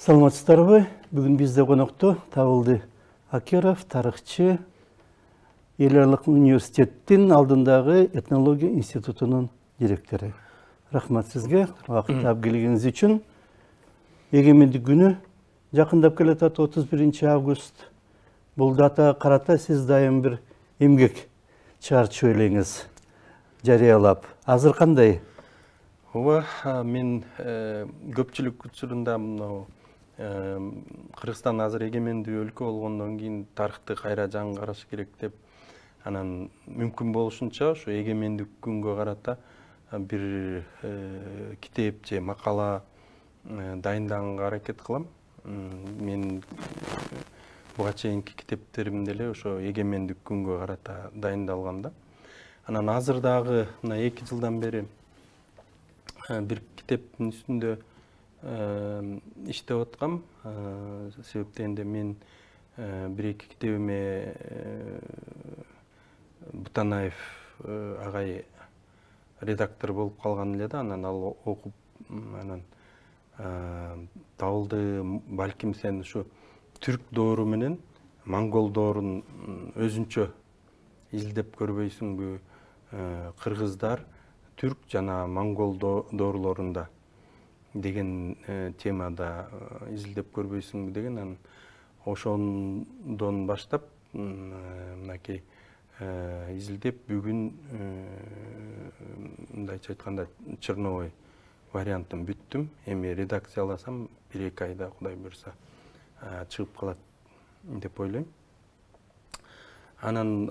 Саламатсыздарбы? Бүгүн бизде конокто Табылды Акеров, тарыхчы, Еларлык университеттин алдындагы этнология институтунун директору. Рахмат сизге, убакыт таап келгениңиз үчүн. Эгемендик күнү жакындап келатат, 31 август. Бул датага карата сиз дайым бир эмгек чыгарчу элеңиз жарыялап. Азыр кандай? Ооба, мен көпчүлүк учурунда мынау Кыргызстан азыр эгемендүү өлкө болгондон кийин тарыхты кайра жаңы караш керек деп, анан мүмкүн болушунча ушу эгемендик күнгө карата бир китеп же макала дайындаганга аракет кылам. Мен буга чейинки китептерим деле ошо эгемендик күнгө карата дайындалган да. Анан азыр дагы мына 2 жылдан бери бир китептин үстүндө иштеп аткам. Себептенде мен бир-эки китебиме Бутанаев агай редактор болуп калган эле да, анан ал окуп, анан Табылды, балким сен ушу түрк доору менен монгол доорун өзүнчө изилдеп көрбөйсүңбү? Кыргыздар түрк жана монгол доорлорунда деген темада изилдеп көрбөйсүңбү деген. Анан ошондон баштап мынакей изилдеп бүгүн мындайча айтканда черновой вариантын бүттүм. Эми редакцияласам 1-2 айда Кудай буйруса чыгып калат деп ойлойм. Анан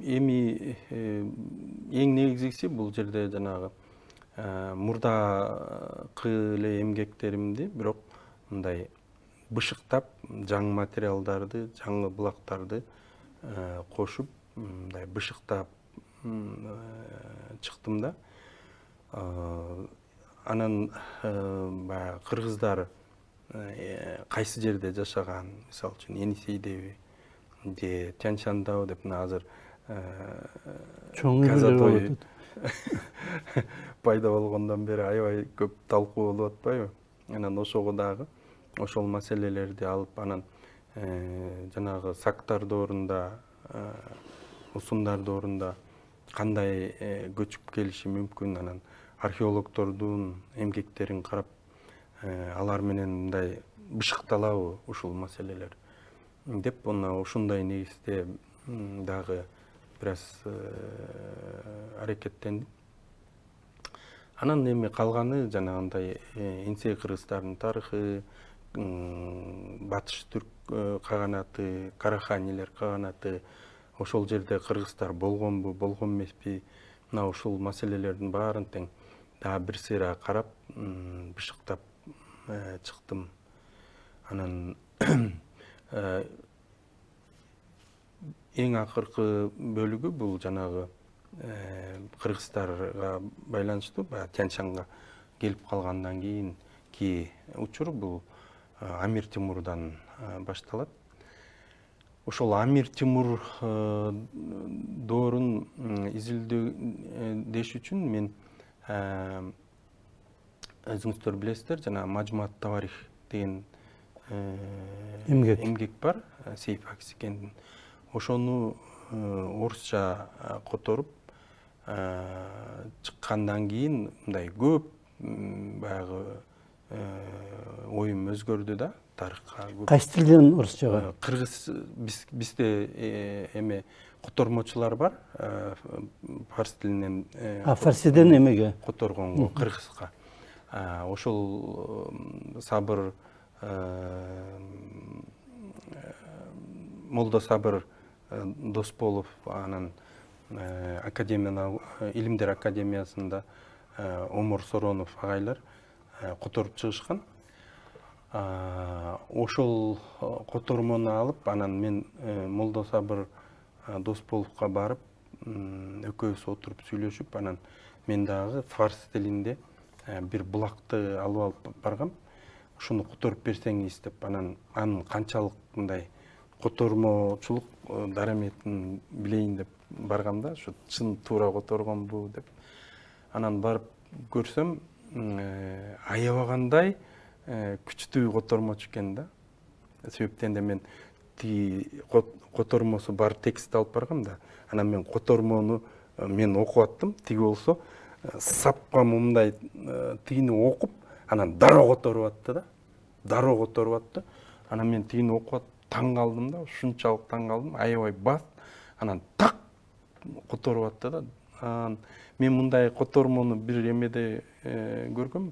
эми эң негизгиси бул жерде жанагы мурдакы эле эмгектеримди бирок мындай бышыктап, жаңы материалдарды, жаңы булактарды кошуп, мындай бышыктап чыктым да. Анан баягы кыргыздар кайсы жерде жашаган, мисалы үчүн Енисейдеби же Тянь-Шандабы деп мына азыр чоң пайда болгондон бери аябай көп талкуу болуп атпайбы? Анан ошого дагы ошол маселелерди алып, анан жанагы сактар доорунда, усундар доорунда кандай көчүп келиши мүмкүн, анан археологтордун эмгектерин карап, алар менен мындай бышыкталабы ушул маселелер деп, ушундай негизде дагы бир аз аракеттендим. Анан эми калганы жанагындай Энисей кыргыздардын тарыхы, Батыш түрк каганаты, Караханилер каганаты, ошол жерде кыргыздар болгонбу, болгон эмеспи, мына ушул маселелердин баарын тең дагы бир сыйра карап, бышыктап чыктым. Анан эң акыркы бөлүгү бул жанагы кыргыздарга байланыштуу, баягы Тянь-Шанга келип калгандан кийинки учур бул Амир Тимурдан башталат. Ошол Амир Тимур доорун изилдеш үчүн мен өзүңүздөр билесиздер, жана Мажмуат Таварих деген эмгек бар, Сейф Аксекендин. Ошону орусча которуп чыккандан кийин мындай көп баягы оюм өзгөрдү да тарыхка. Кайсы тилден орусчага? Кыргыз, бизде эме котормочулар бар, фарс тилинен. Фарсиден эмеге которгонго кыргызга. Ошол Сабыр, Молдо Сабыр Досболов, анан Илимдер академиясында Омор Соронов агайлар которуп чыгышкан. Ошол котормону алып, анан мен Молдо Сабыр Досболовго барып, экөөбүз отуруп сүйлөшүп, анан мен дагы фарс тилинде бир булакты алып баргам. Ушуну которуп берсеңиз деп, анан анын канчалык мындай котормочулук дараметин билейин деп баргам да, ушу чын туура которгонбу деп. Анан барып көрсөм, аябагандай күчтүү котормочу экен да. Себептен де мен котормосу бар текст алып баргам да. Анан мен котормону мен окуп аттым. Тиги болсо сапка мындай тигини окуп, анан дароо которуп атты да. Дароо которуп атты. Анан мен тигини окуп таң калдым да, ушунчалык таң калдым. Аябай бас, анан так которуп атты да. Мен мындай котормону бир эмеде көргөм.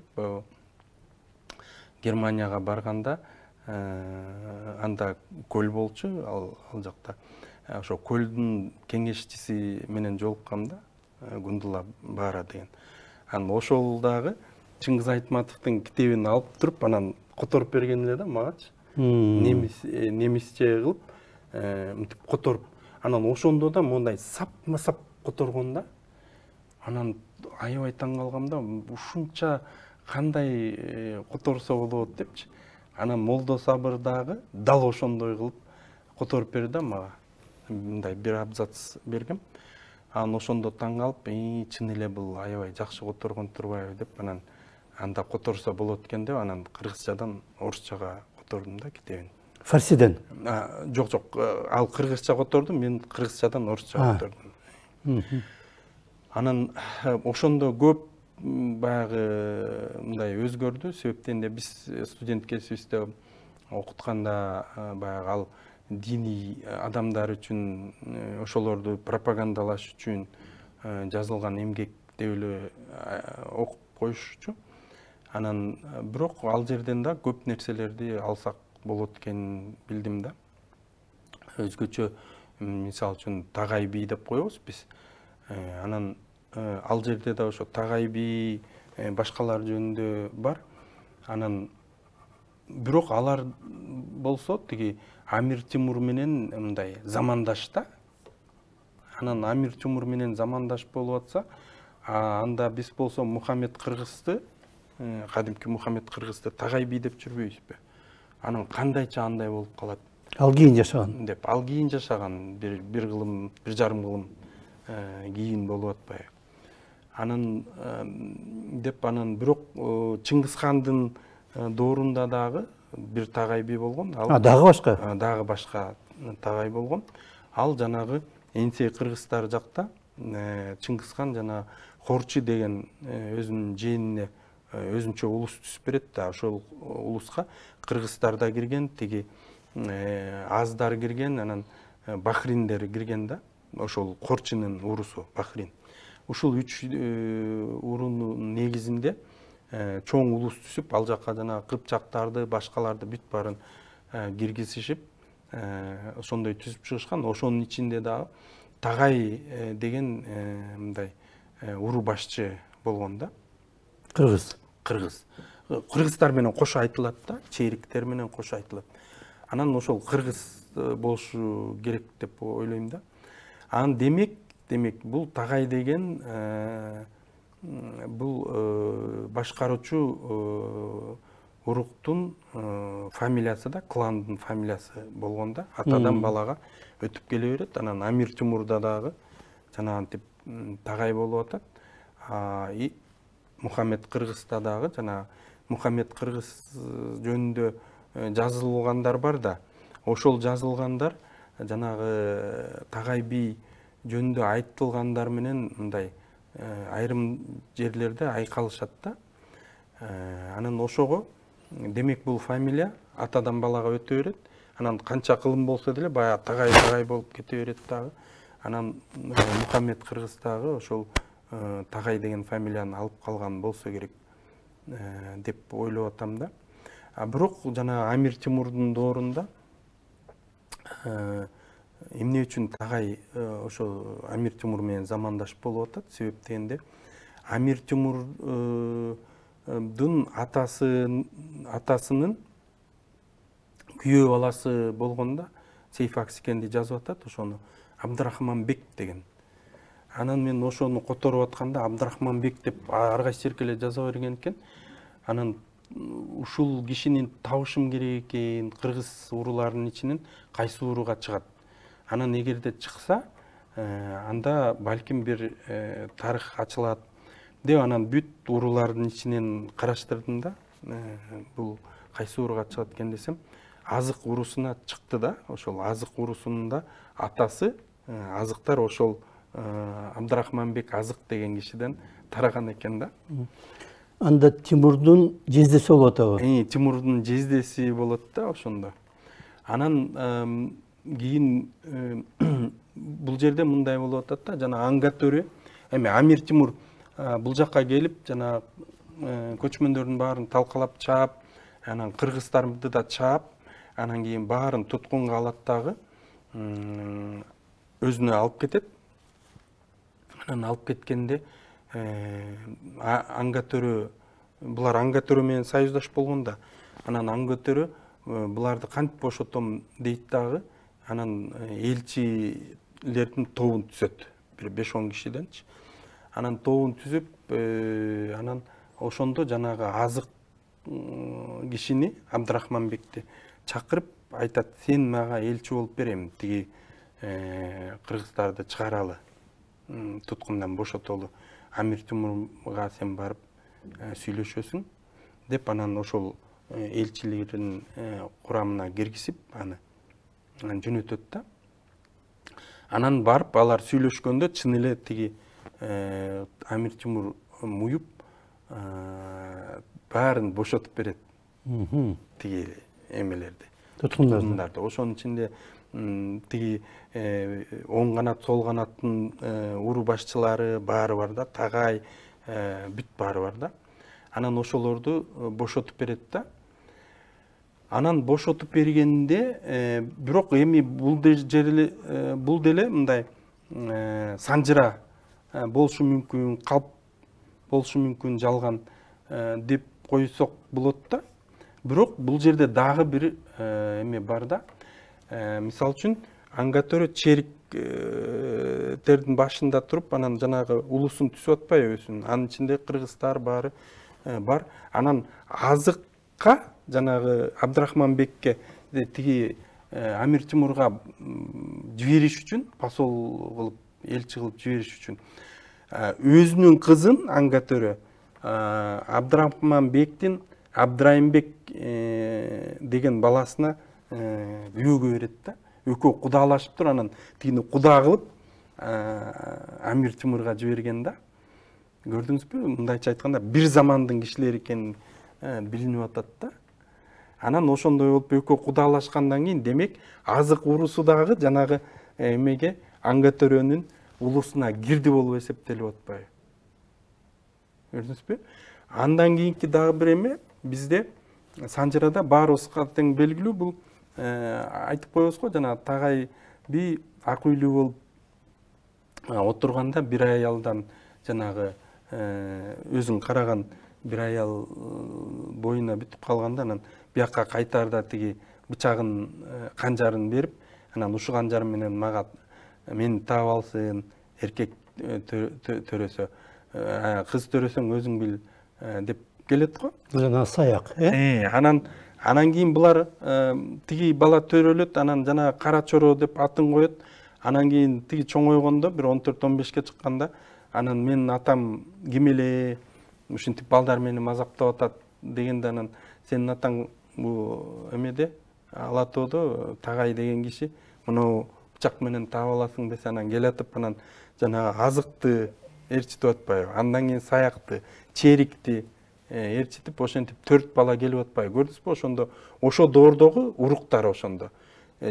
Германияга барганда анда көл болчу, ал жакта. Ошо көлдүн кеңешчиси менен жолуккам да, Гундула Бара деген. Анан ошол дагы Чыңгыз Айтматовдун китебин алып туруп, анан которуп берген эле да магачы. Немисче кылып, мынтип которуп. Анан ошондо да мондай сапма-сап которгон да. Анан аябай таң калгам да, ушунча кандай которсо болот депчи. Анан Молдо Сабыр дагы дал ошондой кылып которуп берди да мага. Мындай бир абзац бергем. Анан ошондо таң калып, чын эле бул аябай жакшы которгон турбайбы деп, анан анда которсо болот экен деп, анан кыргызчадан орусчага котордум да китебин. Фарсиден? Жок, ал кыргызча которду, мен кыргызчадан орусчага котордум. Анан ошондо көп баягы мындай өзгөрдү. Себептен де биз студент кезибизде окутканда баягы ал диний адамдар үчүн ошолорду пропагандалаш үчүн жазылган эмгек деп эле окуп коюшчу. Анан бирок ал жерден да көп нерселерди алсак болот экенин билдим да. Өзгөчө мисалы үчүн Тагай би деп коебуз биз. Анан ал жерде да ошо Тагай би башкалар жөнүндө бар. Анан бирок алар болсо тиги Амир Тимур менен мындай замандаш да. Анан Амир Тимур менен замандаш болуп атса, анда биз болсо Мухаммед Кыргызды, кадимки Мухаммед Кыргызды Тагай би деп жүрбөйбүзбү? Анан кандайча андай болуп калат. Ал кийин жашаган. Деп, ал кийин жашаган, бир кылым, бир жарым кылым кийин болуп атпайбы? Анан деп, анан бирок Чыңгыз хандын доорунда дагы бир Тагай би болгон. Дагы башка? Дагы башка Тагай болгон. Ал жанагы Энсей кыргыздар жакта Чыңгыз хан жана Хорчи деген өзүнүн жээнине өзүнчө улус түзүп берет да. Ошол улуска кыргыздар да кирген, тиги аздар кирген, анан бахриндер кирген да. Ошол Хорчинин урусу Бахрин. Ушул үч уруунун негизинде чоң улус түзүп, ал жакка жана кыпчактарды, башкаларды бүт барын киргизишип, ошондой түзүп чыгышкан. Ошонун ичинде дагы Тагай деген мындай уру башчы болгон да. Кыргыз. Кыргыздар менен кошо айтылат да, чейриктер менен кошо айтылат. Анан ошол кыргыз болушу керек деп ойлойм да. Анан демек бул Тагай деген бул башкаруучу уруктун фамилиясы да, кландын фамилиясы болгон да. Атадан балага өтүп келе берет. Анан Амир Тимурда дагы жанагынтип Тагай болуп атат. Мухаммед Кыргызда дагы жана Мухаммед Кыргыз жөнүндө жазылгандар бар да. Ошол жазылгандар жанагы Тагай би жөнүндө айтылгандар менен мындай айрым жерлерде айкалышат да. Анан ошого демек бул фамилия атадан балага өтө берет. Анан канча кылым болсо деле баягы Тагай болуп кете берет дагы. Анан Мухаммед Кыргыз дагы ошол Тагай деген фамилияны алып калган болсо керек деп ойлоп атам да. Бирок жана Амир Тимурдун доорунда эмне үчүн Тагай ошо Амир Тимур менен замандаш болуп атат? Себеп дегенде Амир Тимурдун атасынын күйөө баласы болгонда Сейф Аксикенди жазып атат, ошону Абдрахманбек деген. Анан мен ошону которуп атканда Абдрахманбек деп ар кайсы жерге жаза берген экен. Анан ушул кишини табышым керек экен, кыргыз уруларынын ичинен кайсы урууга чыгат. Анан эгерде чыкса, анда балким бир тарых ачылат деп анан бүт урулардын ичинен караштырдым да. бул кайсы урууга чыгат экен десем, азык уруусуна чыкты да. Ошол азык уруусунда атасы азыктар ошол Абдрахманбек Азык деген кишиден тараган экен да. Анда Тимурдун жездеси болот атабы? Тимурдун жездеси болот да ошондо. Анан кийин бул жерде мындай болуп атат да, жана Анга төрө, эми Амир Тимур бул жакка келип, жана көчмөндөрдүн баарын талкалап чаап, анан кыргыздарды да чаап, анан кийин баарын туткунга алат дагы, өзүнө алып кетет. Анан алып кеткенде Анга төрө, булар Анга төрө менен союздаш болгон да. Анан Анга төрө буларды кантип бошотом дейт дагы. Анан элчилердин тобун түзөт. Бир 5-10 кишиденчи. Анан тобун түзүп, анан ошондо жанагы азык кишини Абдрахманбекти чакырып айтат: "Сен мага элчи болуп берем, тиги кыргыздарды чыгаралы, туткундан бошотолу. Амир Тимурга сен барып сүйлөшөсүң" деп, анан ошол элчилердин курамына киргизип аны жөнөтөт да. Анан барып алар сүйлөшкөндө чын эле тиги Амир Тимур муюп баарын бошотуп берет. Тиги эмелерди, туткундарды. Ошонун ичинде тиги оң канат, сол канаттын уруу башчылары баары бар да, Тагай, бүт баары бар да. Анан ошолорду бошотуп берет да. Анан бошотуп бергенде, бирок эми бул деле мындай санжыра болушу мүмкүн, калп болушу мүмкүн, жалган деп койсок болот да. Бирок бул жерде дагы бир эме бар да. Мисалы үчүн Анга төрө чериктердин башында туруп, анан жанагы улуусун түзүп атпайбы өзүнүн. Анын ичинде кыргыздар баары бар. Анан азыкка жанагы Абдрахманбекке тиги Амир Тимурга жибериш үчүн, посол кылып, элчи кылып жибериш үчүн өзүнүн кызын Анга төрө Абдрахманбектин Абдрайымбек деген баласына күйөөгө берет да. Экөө кудалашып тур, анан тигини куда кылып Амир Тимурга жиберген да. Көрдүңүзбү? Мындайча айтканда бир замандын кишилери экени билинип атат да. Анан ошондой болуп экөө кудалашкандан кийин, демек азык уруусу дагы жанагы эмеге Анга төрөнүн улуусуна кирди болуп эсептелип атпайбы? Көрдүңүзбү? Андан кийинки дагы бир эме, бизде санжырада баарыбызга тең белгилүү, бул айтып коебуз го, жана Тагай би ак үйлүү болуп отурганда бир аялдан жанагы өзүн караган бир аял боюна бүтүп калганда, анан бияка кайтарда тиги бычагын, канжарын берип, анан ушу канжар менен мага мени таап алсын, эркек төрөсө, кыз төрөсөң өзүң бил деп келет го. Жана саяк, Анан кийин булар тиги бала төрөлөт, анан жана Кара Чоро деп атын коет. Анан кийин тиги чоңойгондо, бир 14-15ке чыкканда, анан менин атам ким эле, ушинтип балдар мени мазактап атат дегенде, анан сенин атаң бул эмеде, Ала тоодо Тагай деген киши, муну бычак менен таап аласың десе, анан келатып, анан жана азыкты ээрчитип атпайбы, андан кийин саякты, черикти ээрчитип, ошентип 4 бала келип атпайбы? Көрдүңүзбү? Ошондо ошо доордогу уруктар ошондо.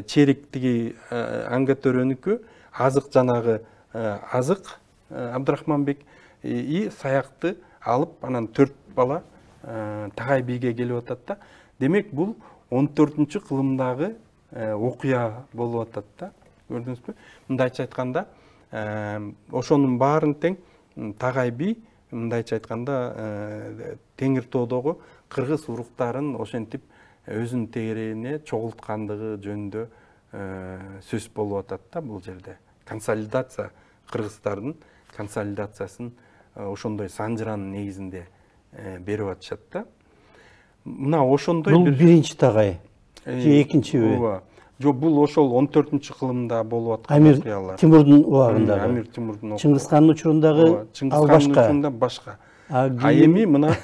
Черик тиги Анга төрөнүкү, азык жанагы азык Абдрахманбек и саякты алып, анан 4 бала Тагай бийге келип атат да. Демек бул 14-чү кылымдагы окуя болуп атат да. Көрдүңүзбү? Мындайча айтканда, ошонун баарын тең Тагай бий, мындайча айтканда Теңир тоодогу кыргыз уруктарын ошентип өзүнүн тегерене чогулткандыгы жөнүндө сөз болуп атат да бул жерде. Консолидация, кыргыздардын консолидациясын ошондой санжыранын негизинде берип атышат да. Мына ошондой бул биринчи Тагай же экинчиби? Ооба. Жок, бул ошол 14-чү кылымда болуп аткан Амир окуялар. Тимурдун убагындагы. Амир Тимурдун. Чыңгызхандын учурундагы ал башка. Учурунда башка. А эми мына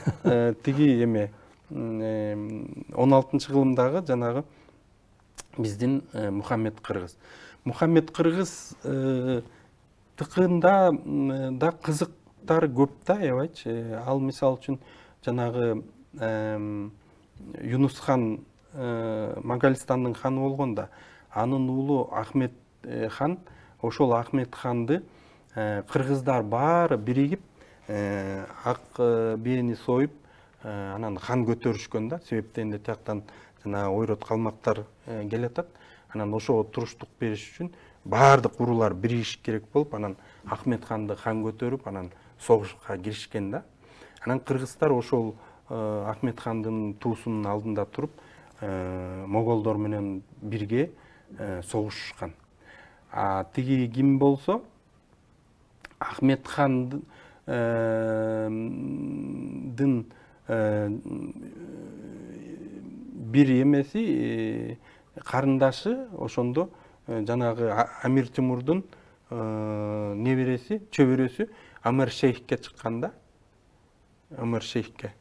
тиги эме 16-кылымдагы жанагы биздин Мухаммед Кыргыз. Мухаммед Кыргыз тыкында да кызыктар көп да, аябайчы. Ал мисал үчүн жанагы Юнус хан Моголстандын ханы болгондо, анын уулу Ахмет хан, ошол Ахмет ханды кыргыздар баары биригип ак бээни союп, анан хан көтөрүшкөн да. Себептен тияктан жана ойрот калмактар келатат. Анан ошого туруштук бериш үчүн баардык уруулар биригиш керек болуп, анан Ахмет ханды хан көтөрүп, анан согушка киришкен да. Анан кыргыздар ошол Ахмет хандын туусунун алдында туруп, моголдор менен бирге согушушкан. Тиги ким болсо, Ахмет хандын бир эмеси, карындашы, ошондо жанагы Амир Тимурдун небереси, чөбөрөсү Амир Шейхке чыкканда, Амир Шейхке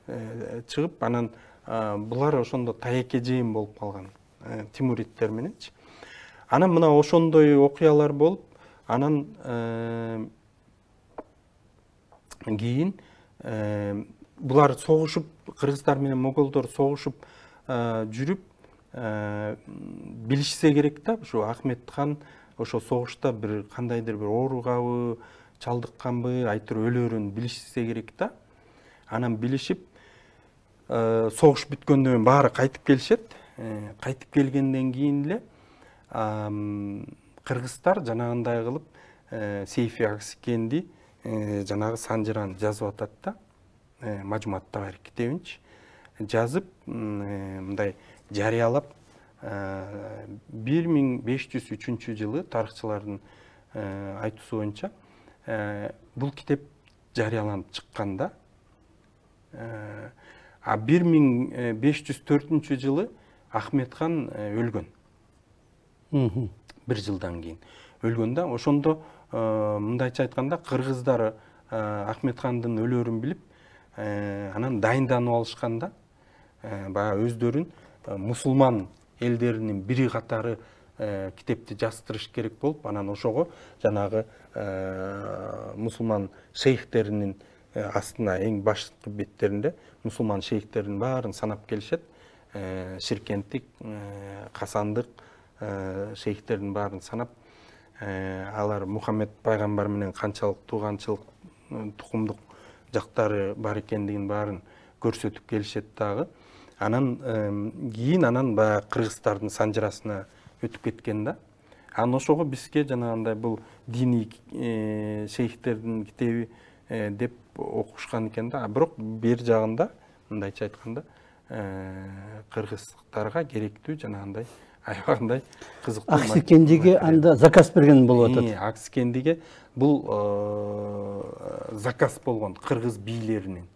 чыгып, анан булар ошондо таяке жыйын болуп калган, Тимуриттер мененчи. Анан мына ошондой окуялар болуп, анан кийин булар согушуп, кыргыздар менен моголдор согушуп жүрүп, билишсе керек да, ушу Ахмет хан ошо согушта бир кандайдыр бир ооругабы, чалдыкканбы, айтыр өлөрүн билишсе керек да. Анан билишип, согуш бүткөндөн кийин баары кайтып келишет. Кайтып келгенден кийин эле кыргыздар жанагындай кылып Сейфи Акскенди жанагы санжыраны жазып атат да. Мажмуат Табарик китебинчи жазып, мындай жарыялап, 1503 жылы тарыхчылардын айтуусу боюнча бул китеп жарыяланып чыкканда, 1504 жылы Ахмет хан өлгөн. Бир жылдан кийин өлгөн да. Ошондо мындайча айтканда кыргыздар Ахмет хандын өлөрүн билип, анан дайынданып алышканда, баягы өздөрүн мусулман элдеринин бири катары китепти жаздырыш керек болуп, анан ошого жанагы мусулман шейхтеринин астына эң башкы беттеринде мусулман шейхтердин баарын санап келишет. Ширкенттик, Касандык шейхтердин баарын санап, алар Мухаммед пайгамбар менен канчалык тууганчылык, тукумдук жактары бар экендигин баарын көрсөтүп келишет дагы. Анан кийин анан баягы кыргыздардын санжырасына өтүп кеткен да. Анан ошого бизге жанагындай бул диний шейхтердин китеби деп окушкан экен да. Бирок бер жагында, мындайча айтканда, кыргыздарга керектүү жанагындай аябагындай кызыктуу. Акскендиге анда заказ берген болуп атат. Акскендиге бул заказ болгон кыргыз бийлеринин.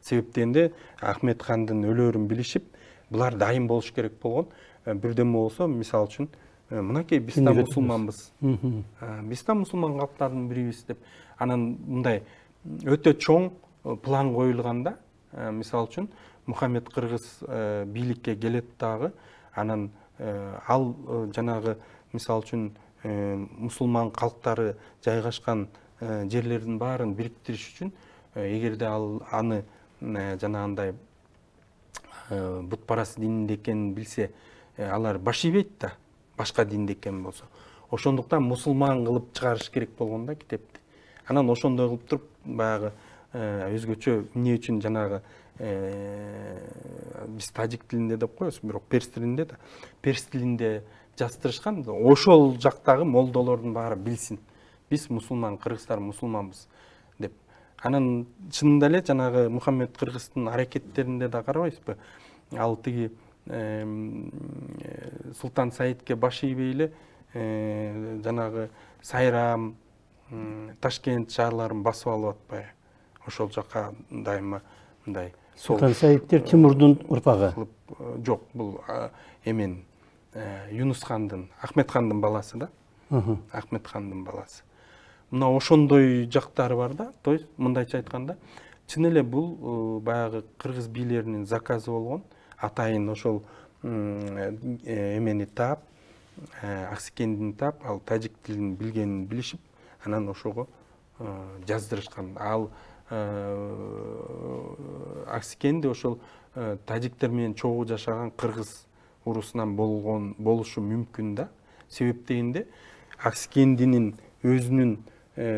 Себептен де Ахмет хандын өлөрүн билишип, булар дайым болуш керек болгон. Бирдеме болсо, мисал үчүн, мынакей биз да мусулманбыз. Биз да мусулман калктардын бирибиз деп, анан мындай өтө чоң план коюлганда, мисал үчүн Мухаммед Кыргыз бийликке келет дагы, анан ал жанагы мисал үчүн мусулман калктары жайгашкан жерлердин баарын бириктириш үчүн, эгерде ал аны жанагындай бутпарас дининде экенин билсе, алар баш ийбейт да, башка динде экен болсо. Ошондуктан мусулман кылып чыгарыш керек болгон да китепти. Анан ошондой кылып туруп, баягы өзгөчө эмне үчүн жанагы биз тажик тилинде деп коебуз, бирок перс тилинде да, перс тилинде жаздырышкан. Ошол жактагы молдолордун баары билсин. Биз мусулман, кыргыздар мусулманбыз деп. Анан чынында эле жанагы Мухаммед Кыргыздын аракеттеринде да карабайсызбы? Ал тиги Султан Саидке баш ийбей эле жанагы Сайрам, Ташкент шаарларын басып алып атпайбы? Ошол жака дайыма мындай Султан Саидтер Тимурдун урпагы. Жок, бул эмен Юнус хандын, Ахмет хандын баласы да. Ахмет хандын баласы. Мына ошондой жактары бар да. То есть мындайча айтканда, чын эле бул баягы кыргыз бийлеринин заказы болгон. Атайын ошол эмени таап, Аксекендини таап, ал тажик тилин билгенин билишип, анан ошого жаздырышкан. Ал Аксекенди ошол тажиктер менен чогуу жашаган кыргыз урусунан болушу мүмкүн да. Себеп дегенде Аксекендинин өзүнүн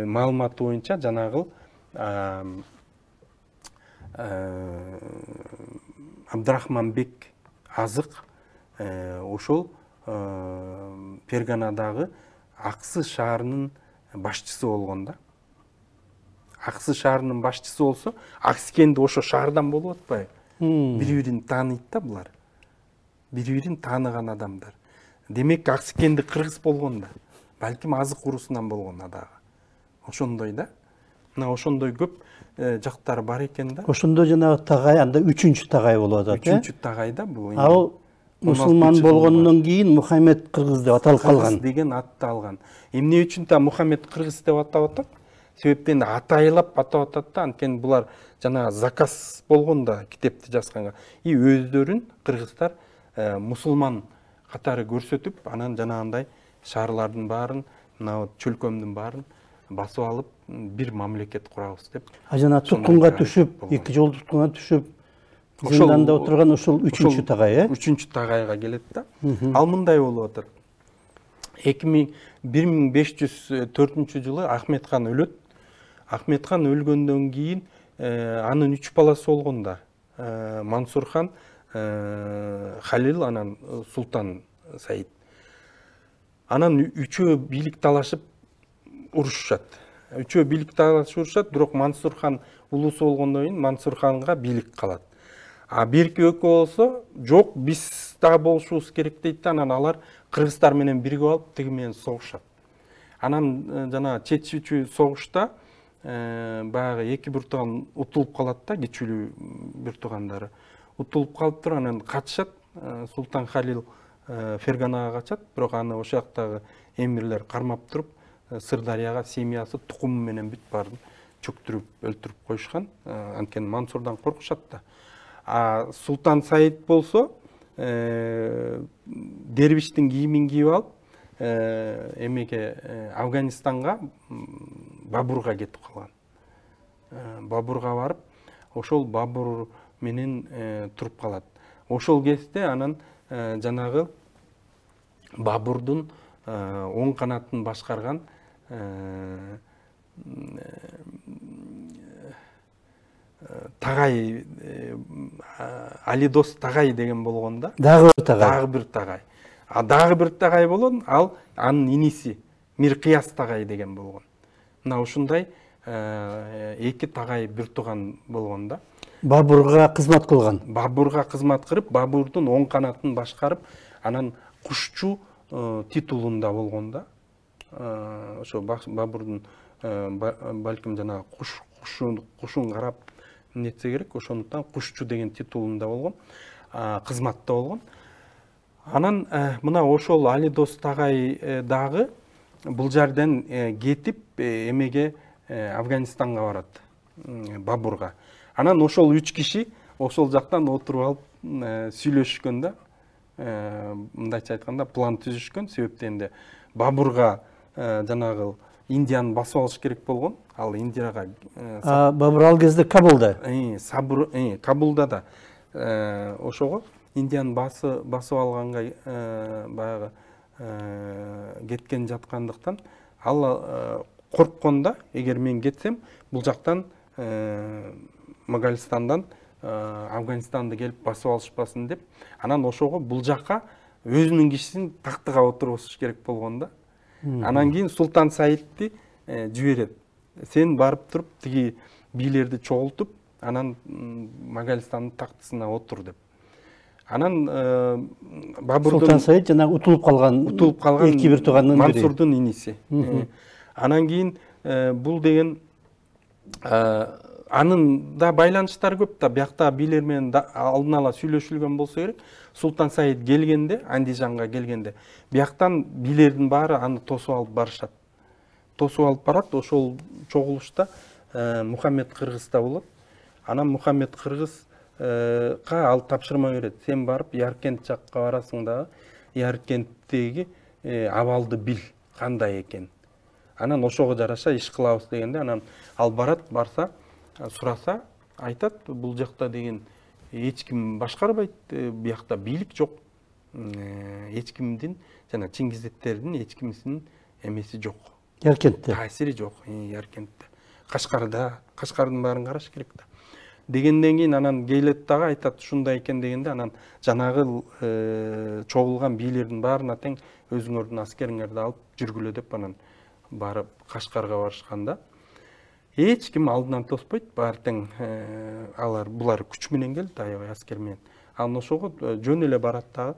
маалыматы боюнча жанагы Абдрахманбек Азык ошол Ферганадагы Аксы шаарынын башчысы болгон да. Аксы шаарынын башчысы болсо, Аксекенди ошо шаардан болуп атпайбы? Бири-бирин тааныйт да булар. Бири-бирин тааныган адамдар. Демек Аксекенди кыргыз болгон да. Балким Азык урусунан болгон дагы. Ошондой да. Мына ошондой көп жактары бар экен да. Ошондо жана тагай анда 3-чү тагай болуп атат. 3-чү тагай да бул. Ал мусулман болгондон кийин Мухаммед кыргыз деп аталып калган. Кыргыз деген атты алган. Эмне үчүн та Мухаммед кыргыз деп атап атат? Себептен атайлап атап атат да, анткени булар жана заказ болгон да китепти жазганга. И өздөрүн кыргыздар мусулман катары көрсөтүп, анан жанагындай шаарлардын баарын, мына чөлкөмдүн баарын басып алып, бир мамлекет курабыз деп. Жана туткунга түшүп, 2 жол туткунга түшүп, зинданда отурган ошол 3-чү тагай, 3-чү тагайга келет да. Ал мындай болуп атат. 1504-жылы Ахмет хан өлөт. Ахмет хан өлгөндөн кийин анын 3 баласы болгон да. Мансур хан, Халил, анан Султан Саид. Анан үчөө бийлик талашып урушушат. Бирок Мансур хан улусу болгондон кийин Мансур ханга бийлик калат. А бирки экөө болсо, жок, биз да болушубуз керек дейт да, анан алар кыргыздар менен биригип алып тиги менен согушат. Анан жана чечүүчү согушта баягы эки биртуган утулуп калат да, кичүүлүү биртугандары. Утулуп калыптыр, анан качышат. Султан Халил Ферганага качат, бирок аны ошол жактагы эмирлер кармап туруп, Сырдарияга семьясы тукуму менен бүт баарын чөктүрүп, өлтүрүп коюшкан. Анткени Мансурдан коркушат да. А Султан Саид болсо, дервиштин кийимин кийип алып, эмеге Афганистанга, Бабурга кетип калган. Бабурга барып, ошол Бабур менен туруп калат. Ошол кезде анан жанагы Бабурдун оң канатын башкарган Тагай, Алидос Тагай деген болгон да. Дагы бир тагай. Дагы бир тагай. А дагы бир тагай болгон, ал анын иниси Миркыяс Тагай деген болгон. Мына ушундай эки тагай бир туган болгон да. Бабурга кызмат кылган. Бабурга кызмат кылып, Бабурдун оң канатын башкарып, анан кушчу титулунда болгон да. Ошо Бабурдун балким жана кушун карап нетсе керек, ошондуктан кушчу деген титулунда болгон, кызматта болгон. Анан мына ошол Алидос Тагай дагы бул жерден кетип эмеге Афганистанга барат, Бабурга. Анан ошол 3 киши ошол жактан отуруп алып сүйлөшүшкөн да. Мындайча айтканда план түзүшкөн. Себептен Бабурга жанагы Индияны басып алыш керек болгон. Ал Индияга Бабур ал кезде Кабулда. Кабулда да. Ошого Индияны басып алганга баягы кеткен жаткандыктан ал корккон да, эгер мен кетсем, бул жактан Моголистандан Афганистанды келип басып алышпасын деп, анан ошого бул жакка өзүнүн кишисин тактыга отургузуш керек болгон да. Анан кийин Султан Саидти жиберет. Сен барып туруп тиги бийлерди чогултуп, анан Моголистандын тактысына отур деп. Анан Бабурдун Султан Саид жана утулуп калган эки бир туугандын бири. Мансурдун иниси. Анан кийин бул деген анын да байланыштары көп да, биякта бийлер менен алдын ала сүйлөшүлгөн болсо керек. Султан Саид келгенде, Андижанга келгенде, бияктан бийлердин баары аны тосуп алып барышат. Тосуп алып барат, ошол чогулушта Мухаммед кыргызда болот. Анан Мухаммед Кыргызга ал тапшырма берет. Сен барып Яркент жакка барасың дагы, Яркенттеги абалды бил, кандай экен. Анан ошого жараша иш кылабыз дегенде, анан ал барса, сураса, айтат, бул жакта деген эч ким башкарбайт, биякта бийлик жок. Эч кимдин, жана Чингизеттердин эч кимисинин эмеси жок. Яркентте. Таасири жок, Яркентте. Кашкардын баарын караш керек да. Дегенден кийин анан келет дагы айтат ушундай экен дегенде, анан жанагы чогулган бийлердин баарына тең өзүңөрдүн аскериңерди алып жүргүлө деп анан барып Кашкарга барышканда эч ким алдынан тоспойт, баары тең булар күч менен келди, аябай аскер менен. Анан ошого жөн эле барат дагы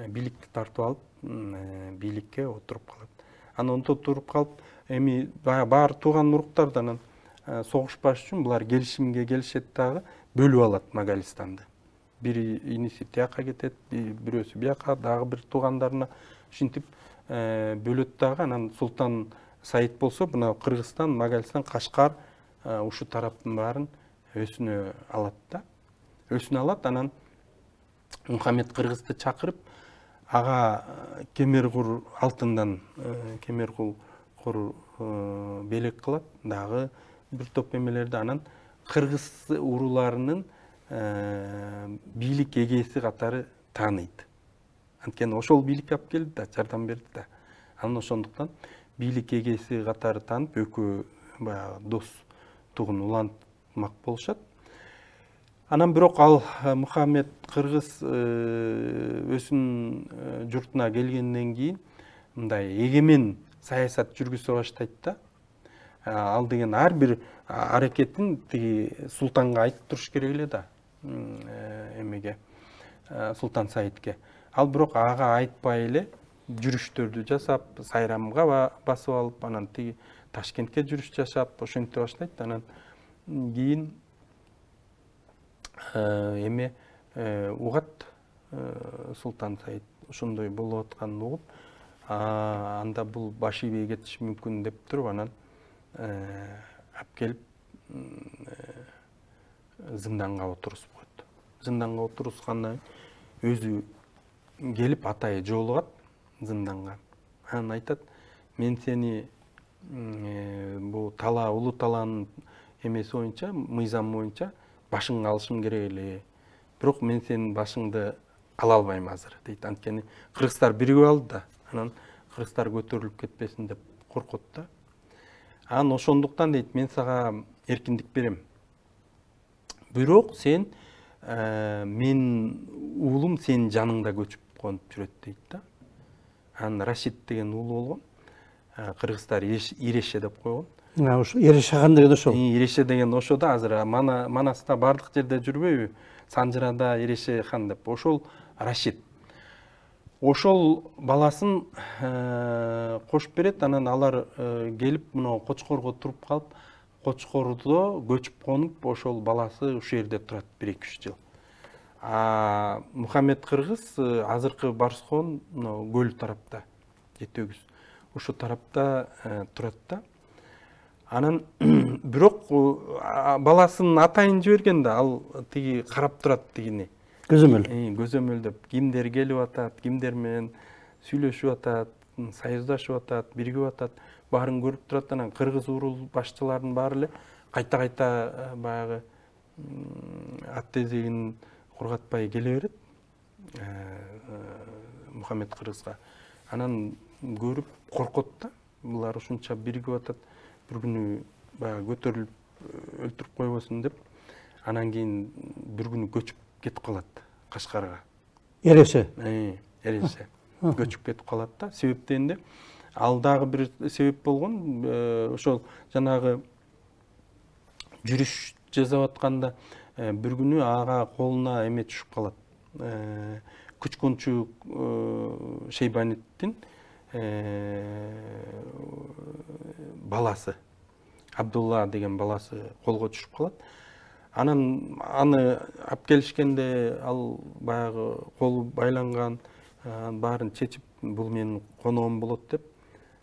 бийликти тартып алып, бийликке отуруп калат. Анан отуруп калып, эми баары тууган уруктардан согушпаш үчүн булар келишимге келишет дагы, бөлүп алат Магалистанды. Бири иниси тияка кетет, бирөөсү бияка, дагы бир туугандарына ушинтип бөлөт дагы. Анан Султан Саид болсо, мына Кыргызстан, Магалистан, Кашкар ушу тараптын баарын өзүнө алат да. Өзүнө алат, анан Мухаммед Кыргызды чакырып, ага Кемеркур алтындан Кемеркур белек кылат, дагы бир топ эмелерди. Анан Кыргыз урууларынын бийлик эгеси катары тааныйт. Анткени ошол бийлик алып келди да, жардам берди да. Анан ошондуктан бийлик эгеси катары таанып, экөө баягы дос тугун улантмак болушат. Анан бирок ал Мухаммед Кыргыз өзүнүн журтуна келгенден кийин мындай эгемен саясат жүргүзө баштайт да. Ал деген ар бир аракетин тиги султанга айтып туруш керек эле да. Эмеге Султан Саидке. Ал бирок ага айтпай эле жүрүштөрдү жасап, Сайрамга басып алып, анан тиги Ташкентке жүрүш жашап, ошентип баштайт. Анан кийин эме угат Султан Саид ошондой болуп атканын угуп, анда бул баш ийбей кетиши мүмкүн деп туруп, анан алып келип зынданга отургузуп коет. Зынданга отургузгандан өзү келип атайы жолугат зынданга. Анан айтат, мен сени бул тала, улуу талаанын эмеси боюнча, мыйзам боюнча башыңды алышым керек эле. Бирок мен сенин башыңды ала албайм азыр, дейт. Анткени кыргыздар биригип алды да. Анан кыргыздар көтөрүлүп кетпесин деп коркот да. Анан ошондуктан дейт, мен сага эркиндик берем. Бирок сен мен уулум сенин жаныңда көчүп конуп жүрөт дейт да. Анан Рашид деген уулу болгон. Кыргыздар Иреше деп койгон. Ушу Иреше хан деген ошол. Иреше деген ошо да, азыр Манаста бардык жерде жүрбөйбү? Санжырада Иреше хан деп. Ошол Рашид. Ошол баласын кошуп берет, анан алар келип мына Кочкорго туруп калып, Кочкордо көчүп конуп, ошол баласы ушул жерде турат 1-2 жыл. Мухаммед Кыргыз азыркы Барскон көл тарапта, жетөгүз. Ушу тарапта турат да. Анан бирок баласын атайын жиберген да, ал тиги карап турат тигини. Көзөмөл. Көзөмөлдөп, кимдер келип атат, кимдер менен сүйлөшүп атат, союздашып атат, биригип атат, баарын көрүп турат. Анан кыргыз урул башчыларынын баары эле кайта баягы ат тезегин кургатпай келе берет Мухаммед Кыргызга. Анан көрүп коркот да, булар ушунча биригип атат, бир күнү баягы көтөрүлүп өлтүрүп койбосун деп. Анан кийин бир күнү көчүп кетип калат Кашкарга. Иреше. Иреше. Көчүп кетип калат да. Себеп дегенде, ал дагы бир себеп болгон. Ошол жанагы жүрүш жасап атканда бир күнү ага колуна эме түшүп калат. Күчкүнчү Шейбаниттин баласы, Абдулла деген баласы колго түшүп калат. Анан аны алып келишкенде, ал баягы колу байланган, баарын чечип, бул менин коноом болот деп,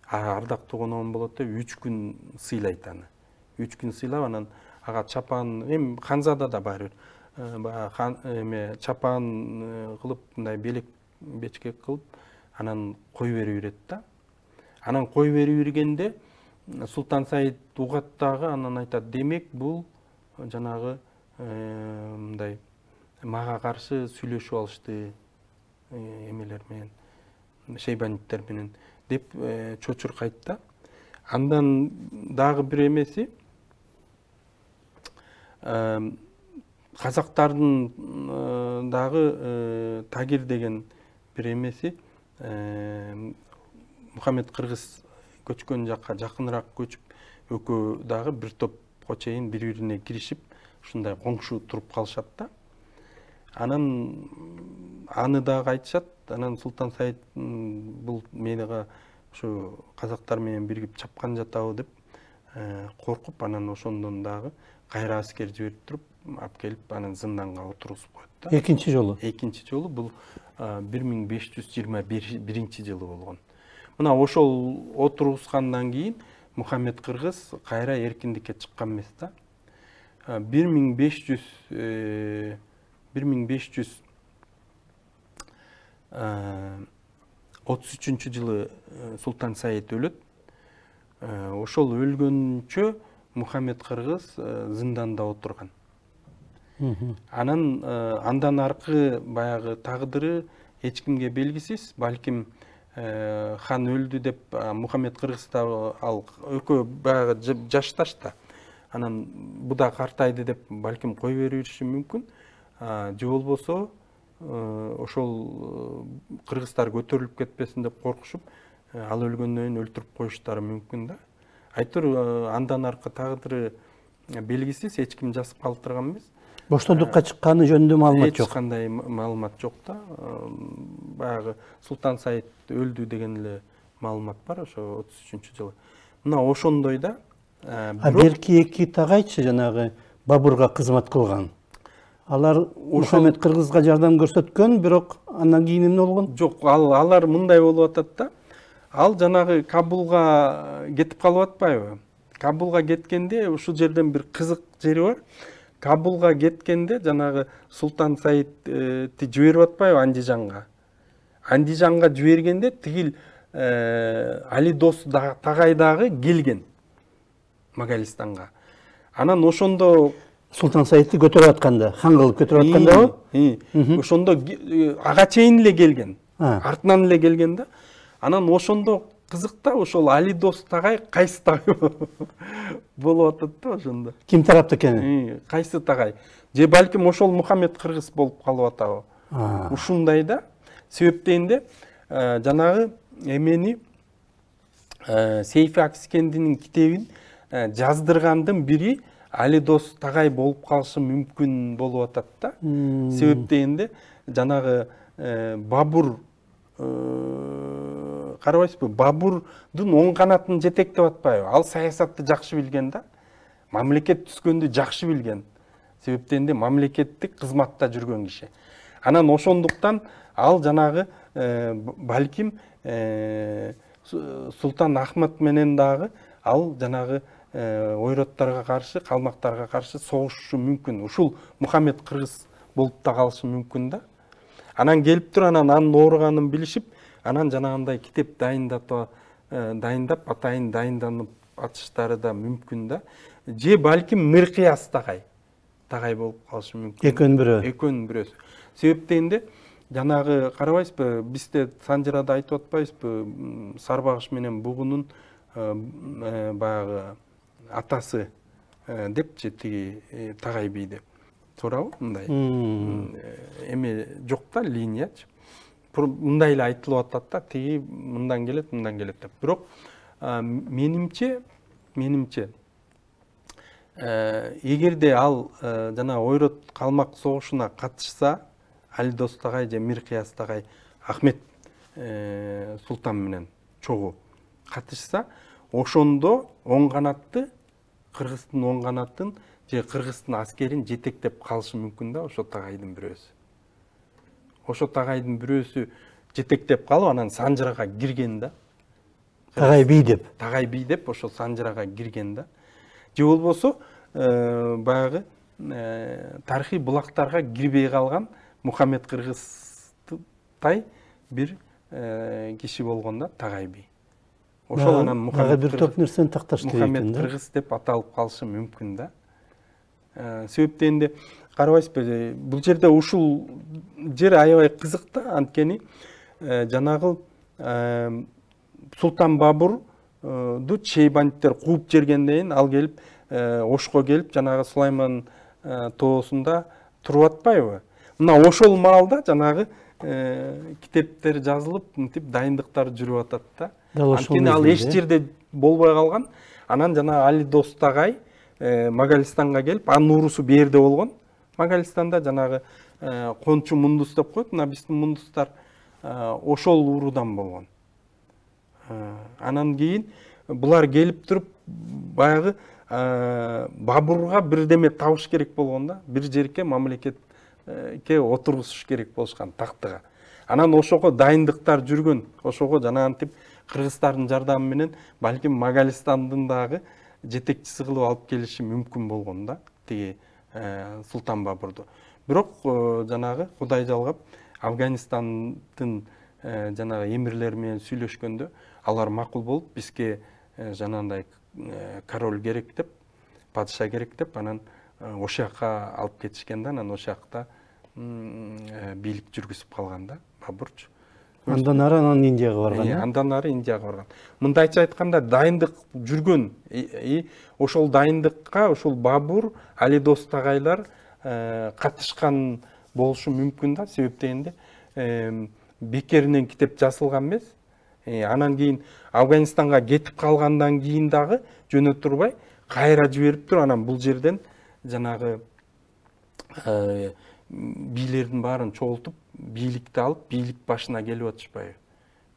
ардактуу коноом болот деп 3 күн сыйлайт аны. 3 күн сыйлап, анан ага чапан эми Ханзада да бар. Баягы чапан кылып мындай белек бечкек кылып анан кой берип берет да. Анан кой берип бергенде Султан Саид угат дагы анан айтат, демек бул жанагы мындай мага каршы сүйлөшүп алышты эмелер менен, шейбаниттер менен деп чочуркайт да. Андан дагы бир эмеси казактардын дагы Тагир деген бир эмеси Мухаммед Кыргыз көчкөн жакка жакыныраак көчүп, экөө дагы бир топко чейин бири-бирине киришип, ушундай коңшу туруп калышат да. Анан аны дагы айтышат. Анан Султан Саид бул мени ушу казактар менен биригип чапкан жатабы деп коркуп, анан ошондон дагы кайра аскер жиберип туруп, алып келип анан зынданга отургузуп коет да. Экинчи жолу. Экинчи жолу бул 1521-жылы болгон. Мына ошол отургузгандан кийин Мухаммед Кыргыз кайра эркиндикке чыккан эмес да. 1533-жылы Султан Саид өлөт. Ошол өлгөнчө Мухаммед Кыргыз зынданда отурган. Анан андан аркы баягы тагдыры эч кимге белгисиз. Балким хан өлдү деп Мухаммед Кыргыз да ал экөө баягы жашташ да. Анан бу да картайды деп балким кой берип бериши мүмкүн. Же болбосо ошол кыргыздар көтөрүлүп кетпесин деп коркушуп, ал өлгөндөн кийин өлтүрүп коюштары мүмкүн да. Айтор андан аркы тагдыры белгисиз, эч ким жазып калтырган эмес. Боштондукка чыкканы жөнүндө маалымат жок. Эч кандай маалымат жок да. Баягы Султан Саид өлдү деген эле маалымат бар ошо 33-жылы. Мына ошондой да. Берки эки тагайчы жанагы Бабурга кызмат кылган. Алар Мухаммед Кыргызга жардам көрсөткөн, бирок андан кийин эмне болгон? Жок, алар мындай болуп атат да. Ал жанагы Кабулга кетип калып атпайбы? Кабулга кеткенде ушул жерден бир кызык жери бар. Кабулга кеткенде жанагы Султан Саидти жиберип атпайбы Андижанга? Андижанга жибергенде тигил Али Дос Тагай дагы келген Магалистанга. Анан ошондо Султан Саидти көтөрүп атканда, хан кылып көтөрүп аткандабы? Ошондо ага чейин эле келген. Артынан эле келген да. Анан ошондо кызык да, ошол Али Дос Тагай кайсы тагай болуп атат да ошондо. Ким тарапта экени? Кайсы тагай? Же балким ошол Мухаммед Кыргыз болуп калып атабы? Ушундай да. Себеп дегенде жанагы эмени Сейфи Акскендинин китебин жаздыргандын бири Али Дос Тагай болуп калышы мүмкүн болуп атат да. Себеп дегенде жанагы Бабур карабайсызбы? Бабурдун оң канатын жетектеп атпайбы? Ал саясатты жакшы билген да. Мамлекет түзгөндү жакшы билген. Себеп дегенде мамлекеттик кызматта жүргөн киши. Анан ошондуктан ал жанагы балким Султан Ахмат менен дагы ал жанагы ойроттарга каршы, калмактарга каршы согушу мүмкүн. Ушул Мухаммед Кыргыз болуп да калышы мүмкүн да. Анан келип туруп анын ооруганын билишип, анан жанагындай китеп дайындап атайын дайынданып атыштары да мүмкүн да. Же балким Миркыяс Тагай болуп калышы мүмкүн. Экөөнүн бирөөсү. Себеп дегенде жанагы карабайсызбы, бизде Санжырада айтып атпайбызбы, Сарбагыш менен Бугунун баягы атасы депчи тиги Тагай бий деп. Туурабы мындай? Эме жок да, линиячы. Мындай эле айтылып атат да, тиги мындан келет деп. Бирок менимче эгерде ал жана ойрот калмак согушуна катышса, Али Дос Тагай же Миркыяс Тагай Ахмет Султан менен чогуу катышса, ошондо оң канатты Кыргыздын оң канатын же Кыргыздын аскерин жетектеп калышы мүмкүн да ошо Тагайдын бирөөсү. Ошо Тагайдын бирөөсү жетектеп калып, анан Санжырага кирген да. Тагай бий деп ошо Санжырага кирген да. Же болбосо баягы тарыхый булактарга кирбей калган Мухаммед Кыргызтай бир киши болгон да, Тагай би. Ошол анан Мухаммед бир топ нерсени такташ керек экен. Мухаммед Кыргыз деп аталып калышы мүмкүн да. Себептен энди карабайсызбы, бул жерде ушул жер аябай кызык да, анткени жанагы Султан Бабурду чейбандиктер кууп жибергенден кийин ал келип Ошко келип жанагы Сулайман тоосунда туруп атпайбы? Мына ошол маалда жанагы китептер жазылып, мынтип дайындыктар жүрүп атат да. Анткени ал эч жерде болбой калган. Анан жана Али Достагай Магалистанга келип, анын урусу берде болгон. Магалистанда жанагы кончу мундус деп коет, мына биздин мундустар ошол урудан болгон. Анан кийин булар келип туруп баягы Бабурга бирдеме табыш керек болгон да, бир жерге мамлекетке отургузуш керек болушкан тактыга. Анан ошого дайындыктар жүргөн, ошого жана антип кыргыздардын жардамы менен балким Магалистандын дагы жетекчиси кылып алып келиши мүмкүн болгон да, тиги Султан Бабурду. Бирок жанагы Кудай жалгап Афганистандын жанагы эмирлери менен сүйлөшкөндө алар макул болуп, бизге жанагындай король керек деп, падыша керек деп, анан ошол жака алып кетишкен да, анан ошол жакта бийлик жүргүзүп калган да Бабурчу. Андан ары анан Индияга барган. Андан ары Индияга барган. Мындайча айтканда дайындык жүргөн. Ошол дайындыкка ошол Бабур, Али Достагайлар катышкан болушу мүмкүн да, себептен бекеринен китеп жазылган эмес. Анан кийин Афганистанга кетип калгандан кийин дагы жөнө турбай кайра жиберип туруп, анан бул жерден жанагы бийлердин баарын чогултуп, бийликти алып, бийлик башына келип атышпайбы?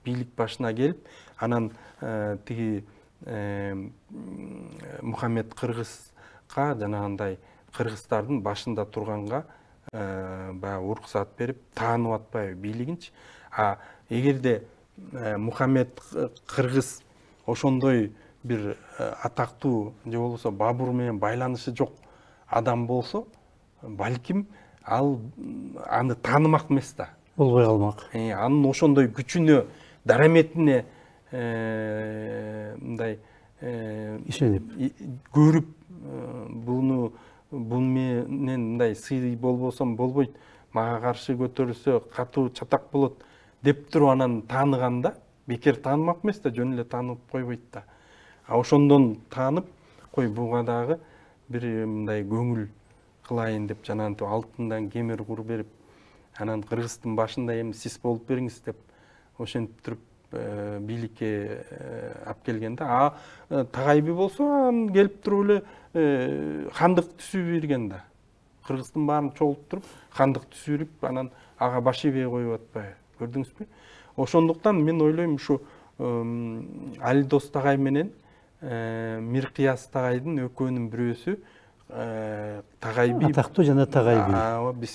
Бийлик башына келип, анан тиги Мухаммед Кыргызга жанагындай кыргыздардын башында турганга баягы уруксат берип, таанып атпайбы бийлигинчи. Эгерде Мухаммед Кыргыз ошондой бир атактуу же болбосо Бабур менен байланышы жок адам болсо, балким ал аны таанымак эмес да. Болбой калмак. Анын ошондой күчүнө, дараметине мындай ишенип, көрүп, буну менен мындай сый болбосом болбойт, мага каршы көтөрүлсө катуу чатак болот деп туруп анан тааныганда, бекер таанымак эмес да, жөн эле таанып койбойт да. Ошондон таанып, кой буга дагы бир мындай көңүл кылайын деп жанагынтип алтындан кемер кур берип, анан Кыргыздын башында эми сиз болуп бериңиз деп ошентип туруп бийликке алып келген да. Тагай би болсо анан келип туруп эле хандык түзүп берген да. Кыргыздын баарын чогултуп туруп хандык түзүп, анан ага баш ийбей коюп атпайбы? Көрдүңүзбү? Ошондуктан мен ойлойм, ушу Али Достагай менен Миркияс Тагайдын экөөнүн бирөөсү Тагай би, атактуу жана Тагай би.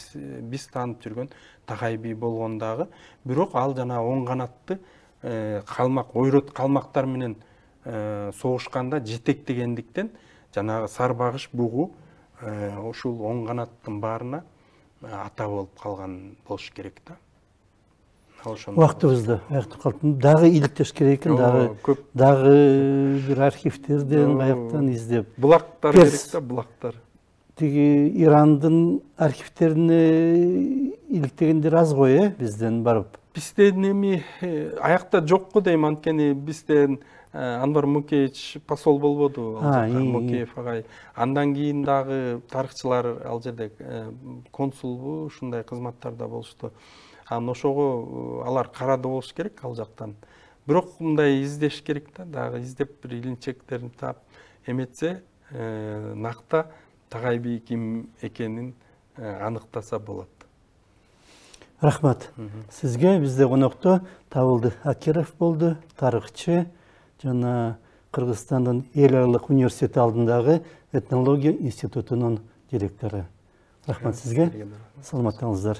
Биз таанып жүргөн Тагай би болгон дагы, бирок ал жана оң канатты калмак, ойрот калмактар менен согушканда жетектегендиктен жанагы Сарбагыш бугу ушул оң канаттын баарына ата болуп калган болуш керек да. Убактыбызды аяктап калды. Дагы иликтеш керек экен, дагы бир архивтерден каяктан издеп. Булактар керек да, булактар. Тиги Ирандын архивтерине иликтегендер аз ғой, бизден барып. Бизден эми аякта жокку дейм, анткени бизден Анвар Мукеевич посол болбоду, Мукеев агай. Андан кийин дагы тарыхчылар ал жерде консулбу, ушундай кызматтарда болушту. Ошого алар карады болуш керек ал жактан. Бирок мындай издеш керек да, дагы издеп бир илинчектерин таап эметсе, накта Тагай би ким экенин аныктаса болот. Рахмат. Сизге бизде конокто Табылды Акиров болду, тарыхчы жана Кыргызстандын эл аралык университети алдындагы этнология институтунун директору. Рахмат сизге. Саламаттаңыздар.